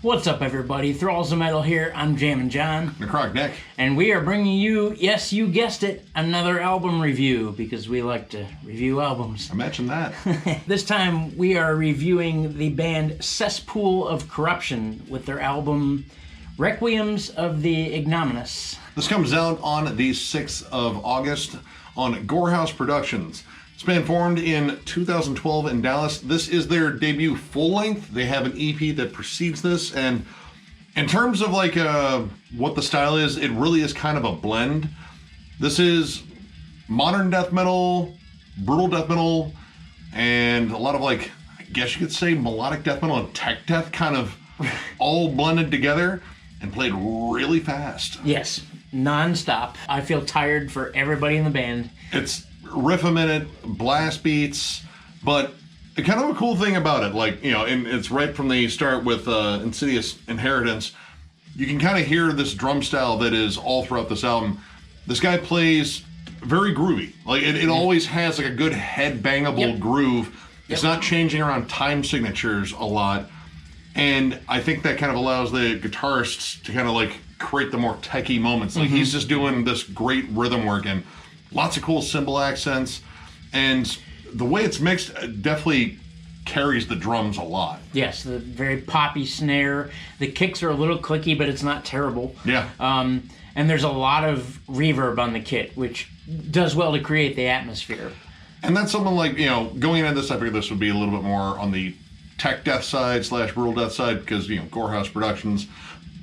What's up, everybody? Thralls of Metal here. I'm Jammin John. Necrotic Nick. And we are bringing you, yes, you guessed it, another album review, because we like to review albums. Imagine that. This time, we are reviewing the band Cesspool of Corruption with their album Requiems of the Ignominious. This comes out on the 6th of August on Gorehouse Productions. It's been formed in 2012 in Dallas. This is their debut full-length. They have an EP that precedes this, and in terms of like what the style is, it really is kind of a blend. This is modern death metal, brutal death metal, and a lot of like, I guess you could say melodic death metal and tech death kind of all blended together and played really fast. Yes, non-stop. I feel tired for everybody in the band. It's riff a minute, blast beats, but kind of a cool thing about it, like, you know, and it's right from the start with Insidious Inheritance, you can kind of hear this drum style that is all throughout this album. This guy plays very groovy. Like, it always has like a good head-bangable groove. It's not changing around time signatures a lot, and I think that kind of allows the guitarists to kind of like create the more techie moments. Like, he's just doing this great rhythm work and lots of cool cymbal accents, and the way it's mixed definitely carries the drums a lot. Yes, the very poppy snare. The kicks are a little clicky, but it's not terrible. Yeah. And there's a lot of reverb on the kit, which does well to create the atmosphere. And that's something like, you know, going into this, I figured this would be a little bit more on the tech death side / brutal death side, because, you know, Gorehouse Productions,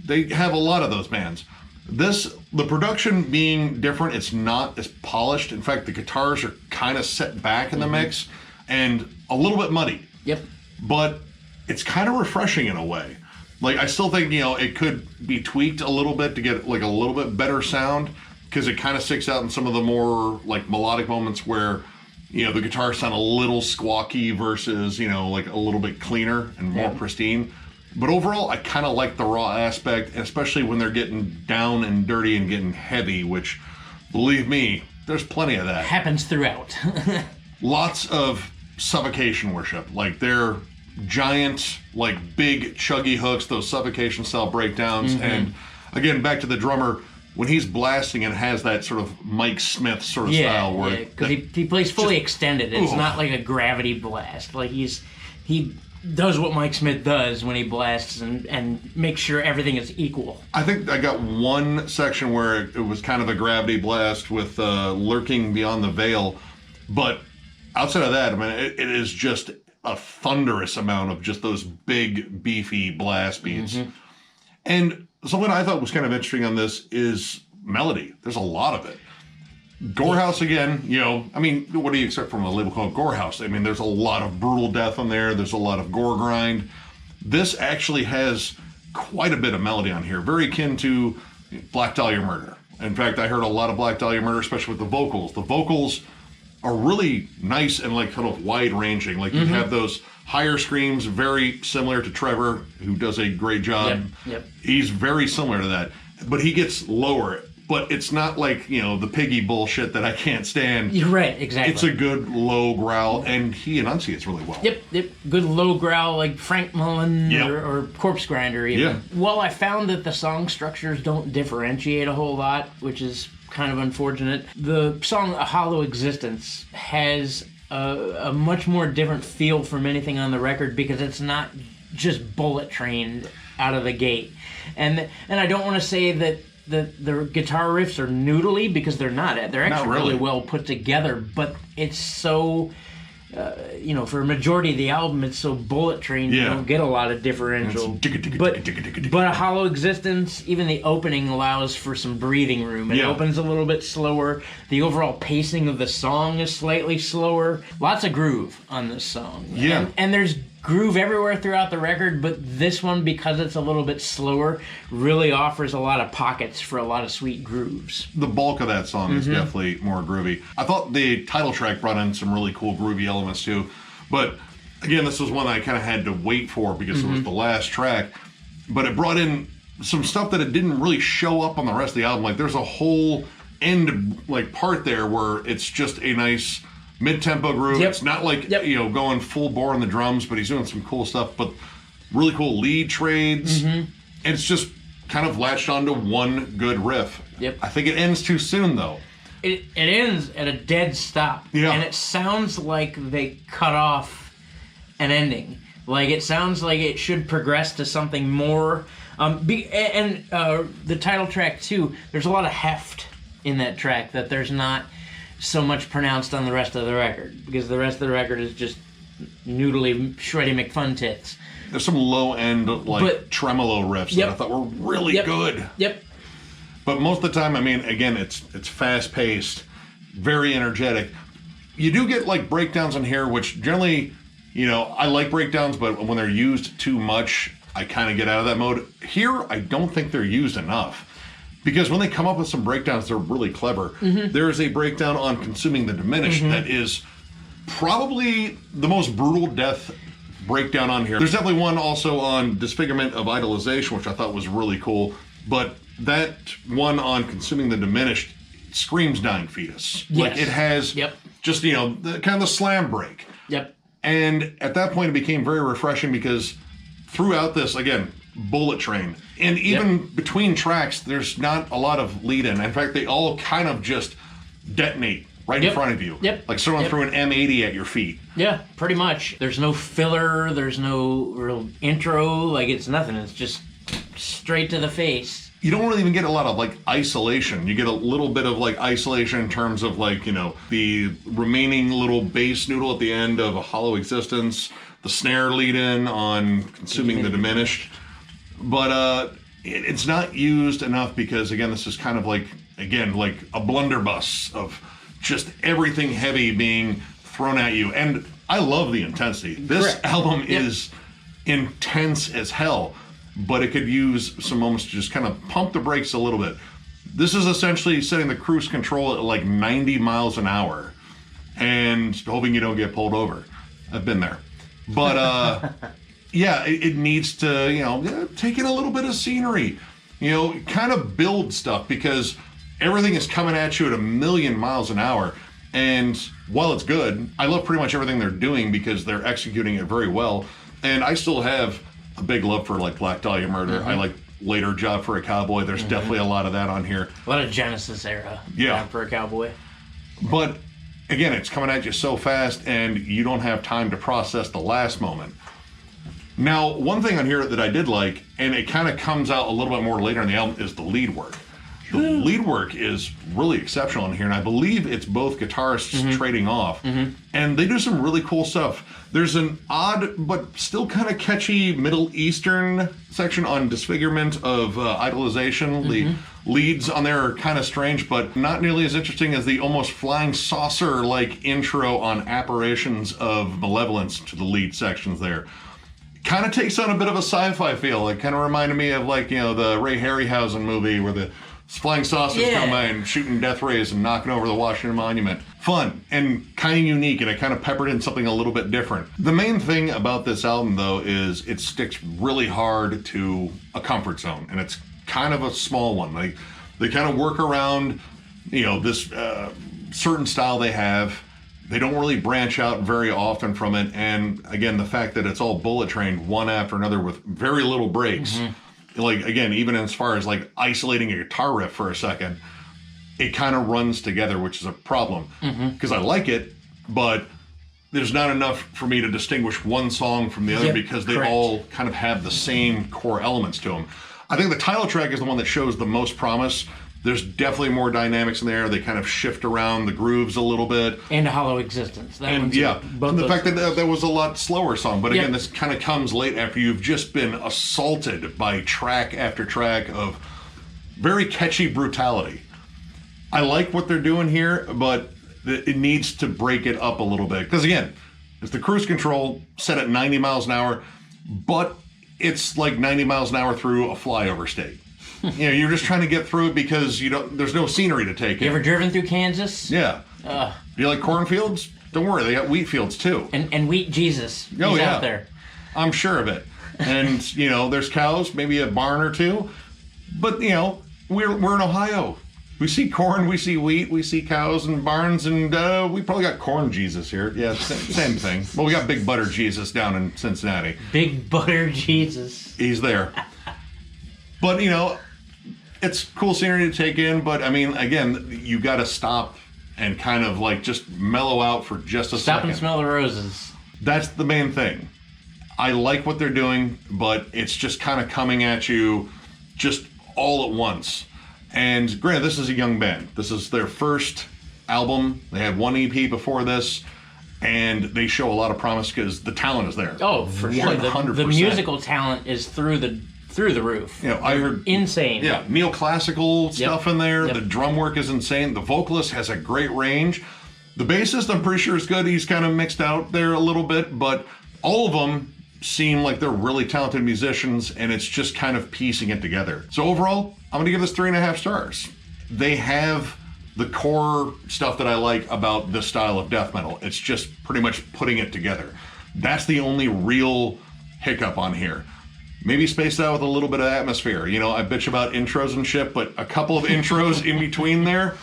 they have a lot of those bands. The production being different, it's not as polished. In fact, the guitars are kind of set back in the mix and a little bit muddy. Yep. But it's kind of refreshing in a way. Like, I still think, you know, it could be tweaked a little bit to get like a little bit better sound, because it kind of sticks out in some of the more like melodic moments where, you know, the guitars sound a little squawky versus, you know, like a little bit cleaner and more pristine. But overall, I kind of like the raw aspect, especially when they're getting down and dirty and getting heavy, which, believe me, there's plenty of that. Happens throughout. Lots of suffocation worship. Like, they're giant, like, big chuggy hooks, those suffocation-style breakdowns. And, again, back to the drummer, when he's blasting, it has that sort of Mike Smith sort of style where... Yeah, because he plays fully extended. It's not like a gravity blast. Like, he does what Mike Smith does when he blasts and makes sure everything is equal. I think I got one section where it was kind of a gravity blast with Lurking Beyond the Veil, but outside of that, I mean, it is just a thunderous amount of just those big, beefy blast beats. And something I thought was kind of interesting on this is melody. There's a lot of it. Gorehouse, again, you know, I mean, what do you expect from a label called Gorehouse? I mean, there's a lot of brutal death on there. There's a lot of gore grind. This actually has quite a bit of melody on here, very akin to Black Dahlia Murder. In fact, I heard a lot of Black Dahlia Murder, especially with the vocals. The vocals are really nice and like kind of wide-ranging. Like, you have those higher screams, very similar to Trevor, who does a great job. Yep. He's very similar to that, but he gets lower. But it's not like, you know, the piggy bullshit that I can't stand. You're right, exactly. It's a good low growl, and he enunciates really well. Yep. Good low growl like Frank Mullen or Corpse Grinder even. Yeah. Well, I found that the song structures don't differentiate a whole lot, which is kind of unfortunate. The song A Hollow Existence has a much more different feel from anything on the record, because it's not just bullet trained out of the gate. And I don't want to say that the guitar riffs are noodly, because they're not. They're actually really well put together, but it's so, you know, for a majority of the album, it's so bullet trained, you don't get a lot of differential. But A Hollow Existence, even the opening allows for some breathing room. It opens a little bit slower. The overall pacing of the song is slightly slower. Lots of groove on this song. Yeah. And there's groove everywhere throughout the record, but this one, because it's a little bit slower, really offers a lot of pockets for a lot of sweet grooves. The bulk of that song is definitely more groovy. I thought the title track brought in some really cool groovy elements too, but again, this was one I kind of had to wait for because it was the last track, but it brought in some stuff that it didn't really show up on the rest of the album. Like, there's a whole end like part there where it's just a nice mid-tempo groove. It's not like, you know, going full bore on the drums, but he's doing some cool stuff. But really cool lead trades. And it's just kind of latched onto one good riff. Yep. I think it ends too soon, though. It ends at a dead stop. Yeah. And it sounds like they cut off an ending. Like, it sounds like it should progress to something more. The title track, too, there's a lot of heft in that track that there's not so much pronounced on the rest of the record. Because the rest of the record is just noodly, shreddy McFuntits. There's some low-end, tremolo riffs that I thought were really good. Yep. But most of the time, I mean, again, it's fast-paced, very energetic. You do get, breakdowns on here, which generally, I like breakdowns, but when they're used too much, I kind of get out of that mode. Here, I don't think they're used enough. Because when they come up with some breakdowns, they're really clever. There is a breakdown on Consuming the Diminished that is probably the most brutal death breakdown on here. There's definitely one also on Disfigurement of Idolization, which I thought was really cool. But that one on Consuming the Diminished screams Dying Fetus. Yes. It has just, the kind of the slam break. Yep. And at that point, it became very refreshing because throughout this, again, Bullet Train. And even between tracks, there's not a lot of lead-in. In fact, they all kind of just detonate right in front of you. Like someone threw an M80 at your feet. Yeah, pretty much. There's no filler, there's no real intro, it's nothing. It's just straight to the face. You don't really even get a lot of isolation. You get a little bit of isolation in terms of the remaining little bass noodle at the end of A Hollow Existence, the snare lead in on Consuming the Diminished. But it's not used enough because, again, this is kind of a blunderbuss of just everything heavy being thrown at you. And I love the intensity. This album is intense as hell, but it could use some moments to just kind of pump the brakes a little bit. This is essentially setting the cruise control at 90 miles an hour and hoping you don't get pulled over. I've been there. But, it needs to, take in a little bit of scenery, kind of build stuff because everything is coming at you at 1,000,000 miles an hour. And while it's good, I love pretty much everything they're doing because they're executing it very well. And I still have a big love for Black Dahlia Murder. I like Later Job for a Cowboy. There's definitely a lot of that on here. A lot of Genesis era Job for a Cowboy. But again, it's coming at you so fast and you don't have time to process the last moment. Now, one thing on here that I did like, and it kind of comes out a little bit more later in the album, is the lead work. The lead work is really exceptional in here, and I believe it's both guitarists trading off. And they do some really cool stuff. There's an odd but still kind of catchy Middle Eastern section on Disfigurement of Idolization. The leads on there are kind of strange, but not nearly as interesting as the almost flying saucer-like intro on Apparitions of Malevolence to the lead sections there. Kind of takes on a bit of a sci-fi feel. It kind of reminded me of the Ray Harryhausen movie where the flying saucers come by and shooting death rays and knocking over the Washington Monument. Fun and kind of unique, and I kind of peppered in something a little bit different. The main thing about this album, though, is it sticks really hard to a comfort zone, and it's kind of a small one. They kind of work around, this certain style they have. They don't really branch out very often from it, and again, the fact that it's all bullet trained one after another with very little breaks. Again, even as far as isolating a guitar riff for a second, it kind of runs together, which is a problem because I like it, but there's not enough for me to distinguish one song from the other because they all kind of have the same core elements to them. I think the title track is the one that shows the most promise. There's definitely more dynamics in there. They kind of shift around the grooves a little bit. And A Hollow Existence. And the fact that that was a lot slower song. But again, this kind of comes late after you've just been assaulted by track after track of very catchy brutality. I like what they're doing here, but it needs to break it up a little bit. Because again, it's the cruise control set at 90 miles an hour, but it's 90 miles an hour through a flyover state. You're just trying to get through it because there's no scenery to take. You ever driven through Kansas? Yeah. Do you like cornfields? Don't worry, they got wheat fields too. And wheat Jesus. He's out there. I'm sure of it. And there's cows, maybe a barn or two. But we're in Ohio. We see corn, we see wheat, we see cows and barns, and we probably got corn Jesus here. Yeah, same thing. Well, we got Big Butter Jesus down in Cincinnati. Big Butter Jesus. He's there. But, you know, it's cool scenery to take in, but, I mean, again, you got to stop and kind of, like, just mellow out for just a second. Stop and smell the roses. That's the main thing. I like what they're doing, but it's just kind of coming at you just all at once. And granted, this is a young band. This is their first album. They had one EP before this, and they show a lot of promise because the talent is there. Oh, for sure. 100%. The musical talent is through the roof. You know, I heard insane. Yeah, neoclassical stuff in there. Yep. The drum work is insane. The vocalist has a great range. The bassist, I'm pretty sure, is good. He's kind of mixed out there a little bit, but all of them seem like they're really talented musicians, and it's just kind of piecing it together. So overall, I'm going to give this 3.5 stars. They have the core stuff that I like about this style of death metal. It's just pretty much putting it together. That's the only real hiccup on here. Maybe spaced out with a little bit of atmosphere. You know, I bitch about intros and shit, but a couple of intros in between there,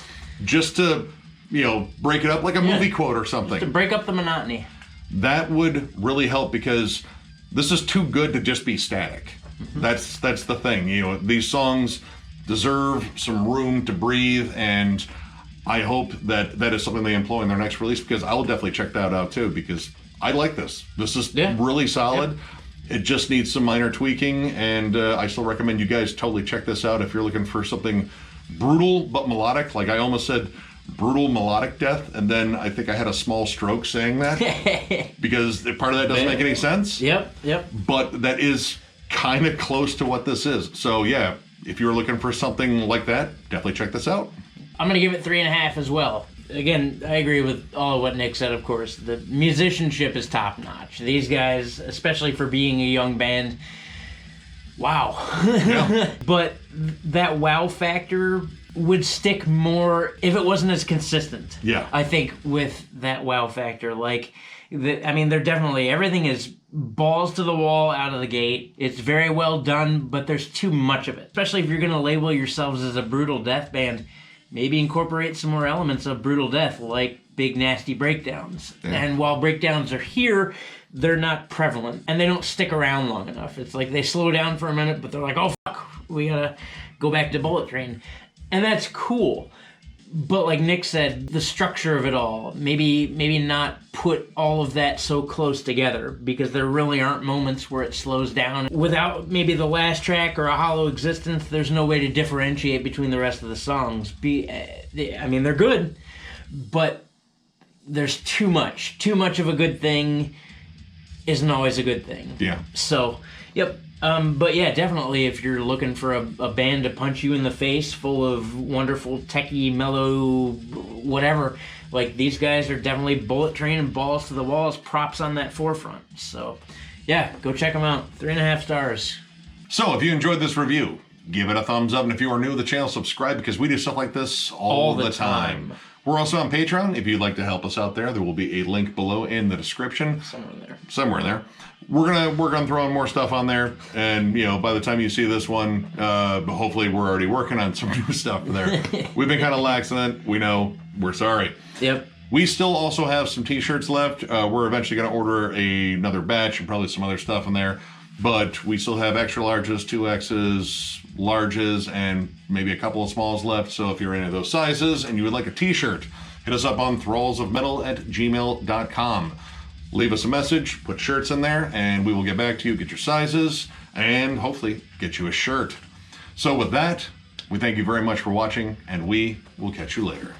just to, you know, break it up like a movie quote or something. To break up the monotony. That would really help because this is too good to just be static. Mm-hmm. That's the thing. You know, these songs deserve some room to breathe, and I hope that is something they employ in their next release, because I will definitely check that out too, because I like this. This is really solid. Yep. It just needs some minor tweaking, and I still recommend you guys totally check this out if you're looking for something brutal but melodic. Like I almost said brutal melodic death, and then I think I had a small stroke saying that because part of that doesn't make any sense. Yep. But that is kind of close to what this is. So yeah, if you're looking for something like that, definitely check this out. I'm going to give it 3.5 as well. Again, I agree with all of what Nick said, of course. The musicianship is top notch. These guys, especially for being a young band, wow. Yeah. But that wow factor would stick more if it wasn't as consistent. Yeah. I think with that wow factor, like, they're definitely, everything is balls to the wall out of the gate. It's very well done, but there's too much of it. Especially if you're going to label yourselves as a brutal death band, maybe incorporate some more elements of brutal death, like big nasty breakdowns. Yeah. And while breakdowns are here, they're not prevalent, and they don't stick around long enough. It's like they slow down for a minute, but they're like, oh fuck, we gotta go back to Bullet Train. And that's cool. But like Nick said, the structure of it all, maybe not put all of that so close together, because there really aren't moments where it slows down. Without maybe the last track or A Hollow Existence, there's no way to differentiate between the rest of the songs. They're good, but there's too much. Too much of a good thing isn't always a good thing. Yeah. So, yep. But yeah, definitely if you're looking for a band to punch you in the face full of wonderful, techie, mellow, whatever, like these guys are definitely Bullet Train and balls to the walls, props on that forefront. So yeah, go check them out. 3.5 stars. So if you enjoyed this review, give it a thumbs up. And if you are new to the channel, subscribe, because we do stuff like this all the time. We're also on Patreon. If you'd like to help us out there will be a link below in the description. Somewhere there. We're going to work on throwing more stuff on there. And, you know, by the time you see this one, hopefully we're already working on some new stuff there. We've been kind of lax on it. We know. We're sorry. Yep. We still also have some t-shirts left. We're eventually going to order another batch and probably some other stuff in there. But we still have extra larges, 2Xs, larges, and maybe a couple of smalls left. So if you're in any of those sizes and you would like a t-shirt, hit us up on thrallsofmetal@gmail.com. Leave us a message, put shirts in there, and we will get back to you, get your sizes, and hopefully get you a shirt. So with that, we thank you very much for watching, and we will catch you later.